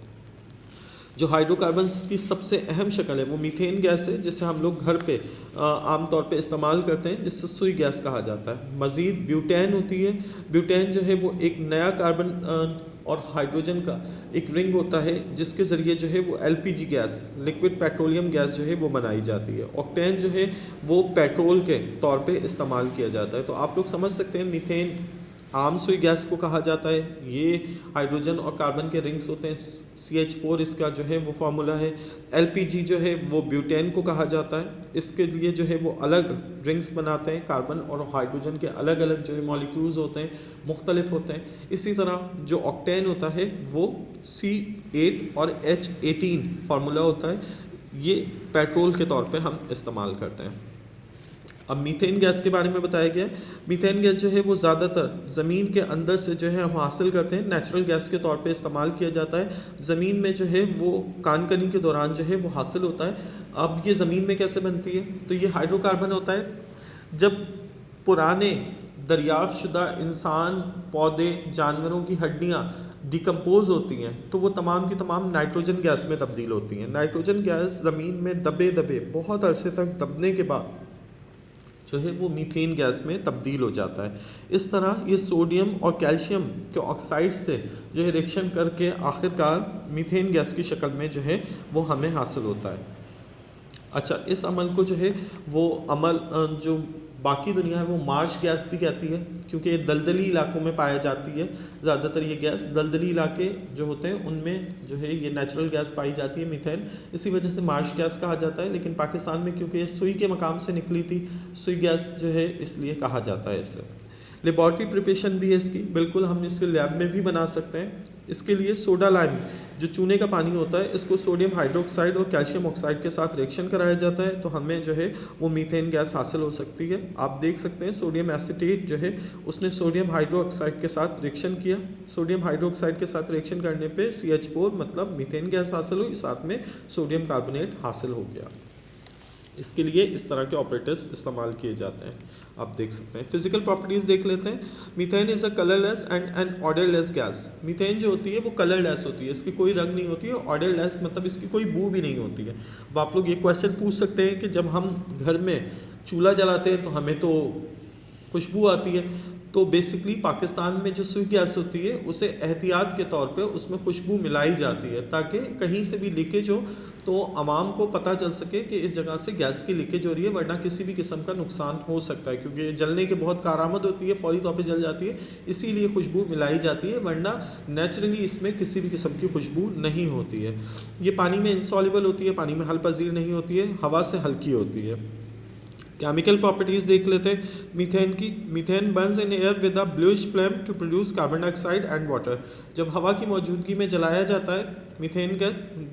जो हाइड्रोकार्बन्स की सबसे अहम शक्ल है वो मीथेन गैस है, जिसे हम लोग घर पे आमतौर पे इस्तेमाल करते हैं, जिससे सुई गैस कहा जाता है। मज़ीद ब्यूटेन होती है। ब्यूटेन जो है वो एक नया कार्बन और हाइड्रोजन का एक रिंग होता है, जिसके ज़रिए जो है वो LPG gas, liquid petroleum gas जो है वो बनाई जाती है। ऑक्टेन जो है वो पेट्रोल के तौर पे इस्तेमाल किया जाता है। तो आप लोग समझ सकते हैं मीथेन आम सुई गैस को कहा जाता है। ये हाइड्रोजन और कार्बन के रिंग्स होते हैं, CH4 इसका जो है वो फार्मूला है। LPG जो है वो ब्यूटेन को कहा जाता है। इसके लिए जो है वो अलग रिंग्स बनाते हैं। कार्बन और हाइड्रोजन के अलग अलग जो है मॉलिक्यूल्स होते हैं, मुख्तलिफ होते हैं। इसी तरह जो ऑक्टेन होता है वो C8 और H18 फार्मूला होता है। ये पेट्रोल के तौर पे हम इस्तेमाल करते हैं। अब मीथेन गैस के बारे में बताया गया है। मीथेन गैस जो है वो ज़्यादातर ज़मीन के अंदर से जो है हम हासिल करते हैं, नेचुरल गैस के तौर पे इस्तेमाल किया जाता है। ज़मीन में जो है वो कानकनी के दौरान जो है वो हासिल होता है। अब ये ज़मीन में कैसे बनती है, तो ये हाइड्रोकार्बन होता है। जब पुराने दरियाफ्त शुदा इंसान, पौधे, जानवरों की हड्डियाँ डिकम्पोज होती हैं तो वो तमाम की तमाम नाइट्रोजन गैस में तब्दील होती हैं। नाइट्रोजन गैस ज़मीन में दबे दबे बहुत अरसे तक दबने के बाद जो है वो मीथेन गैस में तब्दील हो जाता है। इस तरह ये सोडियम और कैल्शियम के ऑक्साइड से जो है रिएक्शन करके आखिरकार मीथेन गैस की शक्ल में जो है वो हमें हासिल होता है। अच्छा, इस अमल को जो है वो अमल जो बाकी दुनिया है वो मार्श गैस भी कहती है, क्योंकि ये दलदली इलाकों में पाया जाती है। ज़्यादातर ये गैस दलदली इलाके जो होते हैं उनमें जो है ये नेचुरल गैस पाई जाती है मीथेन, इसी वजह से मार्श गैस कहा जाता है। लेकिन पाकिस्तान में क्योंकि ये सुई के मकाम से निकली थी, सुई गैस जो है इसलिए कहा जाता है इसे। लेबॉर्ट्री प्रिपरेशन भी है इसकी, बिल्कुल हम इसे लैब में भी बना सकते हैं। इसके लिए सोडा लाइम जो चूने का पानी होता है इसको सोडियम हाइड्रोक्साइड और कैल्शियम ऑक्साइड के साथ रिएक्शन कराया जाता है तो हमें जो है वो मीथेन गैस हासिल हो सकती है। आप देख सकते हैं सोडियम एसीटेट जो है उसने सोडियम हाइड्रोक्साइड के साथ रिएक्शन किया, सोडियम हाइड्रोक्साइड के साथ रिएक्शन करने पे CH4 मतलब मीथेन गैस हासिल हुई, साथ में सोडियम कार्बोनेट हासिल हो गया। इसके लिए इस तरह के ऑपरेटर्स इस्तेमाल किए जाते हैं। आप देख सकते हैं। फिजिकल प्रॉपर्टीज़ देख लेते हैं। Methane is a colourless and an odourless gas. Methane जो होती है वो कलरलेस होती है, इसकी कोई रंग नहीं होती है। ऑडरलेस मतलब इसकी कोई बू भी नहीं होती है। अब आप लोग ये क्वेश्चन पूछ सकते हैं कि जब हम घर में चूल्हा जलाते हैं तो हमें तो खुशबू आती है, तो बेसिकली पाकिस्तान में जो सुई गैस होती है उसे एहतियात के तौर पे उसमें खुशबू मिलाई जाती है ताकि कहीं से भी लीकेज हो तो आवाम को पता चल सके कि इस जगह से गैस की लीकेज हो रही है, वरना किसी भी किस्म का नुकसान हो सकता है, क्योंकि जलने के बहुत कारआमद होती है, फौरी तौर पे जल जाती है, इसीलिए खुशबू मिलाई जाती है, वरना नेचुरली इसमें किसी भी किस्म की खुशबू नहीं होती है। ये पानी में इंसॉल्युबल होती है, पानी में हल पजीर नहीं होती है, हवा से हल्की होती है। केमिकल प्रॉपर्टीज़ देख लेते हैं मीथेन की। Methane burns in air with a bluish flame to produce carbon dioxide and water. जब हवा की मौजूदगी में जलाया जाता है मीथेन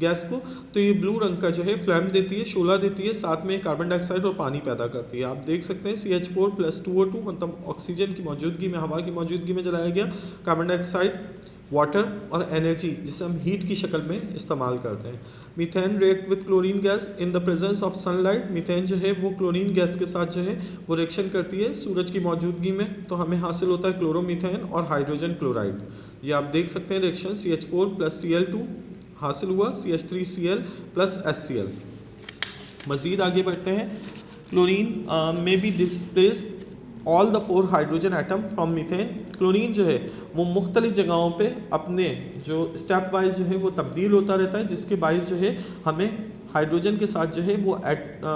गैस को तो ये ब्लू रंग का जो है फ्लेम देती है, शोला देती है, साथ में कार्बन डाइऑक्साइड और पानी पैदा करती है। आप देख सकते हैं CH4 + 2O2 मतलब ऑक्सीजन की मौजूदगी में, हवा की मौजूदगी में जलाया गया, कार्बन डाइऑक्साइड, वाटर और एनर्जी जिसे हम हीट की शक्ल में इस्तेमाल करते हैं। Methane react with chlorine gas in the presence of sunlight. Methane जो है वो क्लोरीन गैस के साथ जो है वो रिएक्शन करती है सूरज की मौजूदगी में, तो हमें हासिल होता है क्लोरोमीथेन और हाइड्रोजन क्लोराइड। ये आप देख सकते हैं रिएक्शन CH4 + Cl2 हासिल हुआ, CH3Cl + HCl। मज़ीद आगे बढ़ते हैं। क्लोरीन में भी displace all the 4 hydrogen atom from methane. Chlorine जो है वो मुख्तलिफ जगहों पे अपने जो स्टेप वाइज जो है वो तब्दील होता रहता है, जिसके बाइस जो है हमें हाइड्रोजन के साथ जो है वो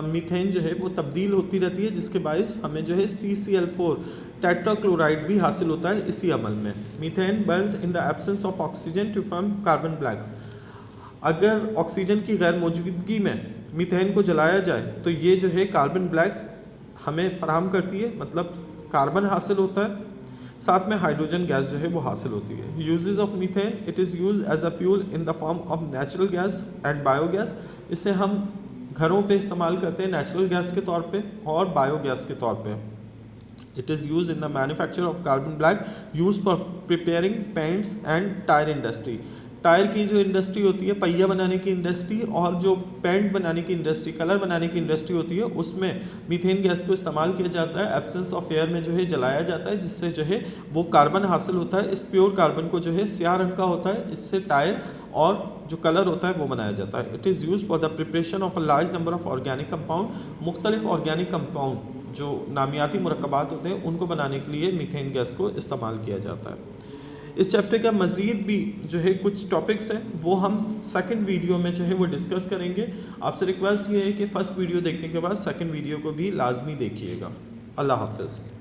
मीथेन जो है वो तब्दील होती रहती है, जिसके बाइस हमें जो है CCl4 टेट्राक्लोराइड भी हासिल होता है इसी अमल में। Methane burns in the absence of oxygen to form carbon blacks. अगर ऑक्सीजन की गैर मौजूदगी में मीथेन को जलाया जाए तो ये जो है कार्बन ब्लैक हमें फराहम करती है, मतलब कार्बन हासिल होता है, साथ में हाइड्रोजन गैस जो है वो हासिल होती है। Uses of methane, it is use as a fuel in the form of natural gas and biogas. इसे हम घरों पे इस्तेमाल करते हैं नेचुरल गैस के तौर पे और बायोगैस के तौर पे। It is use in the manufacture of carbon black use for preparing paints and tyre industry. Tyre की जो इंडस्ट्री होती है, पहिया बनाने की इंडस्ट्री और जो पेंट बनाने की इंडस्ट्री, कलर बनाने की इंडस्ट्री होती है, उसमें मीथेन गैस को इस्तेमाल किया जाता है। एब्सेंस ऑफ एयर में जो है जलाया जाता है, जिससे जो है वो कार्बन हासिल होता है। इस प्योर कार्बन को जो है स्याह रंग का होता है, इससे टायर और जो कलर होता है वो बनाया जाता है। It is use for the preparation of a large number of organic compound. मुख्तलिफ ऑर्गेनिक कंपाउंड जो नामियाती मुरक्कबात होते हैं उनको बनाने के लिए मीथेन गैस को इस्तेमाल किया जाता है। इस चैप्टर का मज़ीद भी जो है कुछ टॉपिक्स हैं वो हम सेकंड वीडियो में जो है वो डिस्कस करेंगे। आपसे रिक्वेस्ट ये है कि फ़र्स्ट वीडियो देखने के बाद सेकंड वीडियो को भी लाजमी देखिएगा। अल्लाह हाफ़िज़।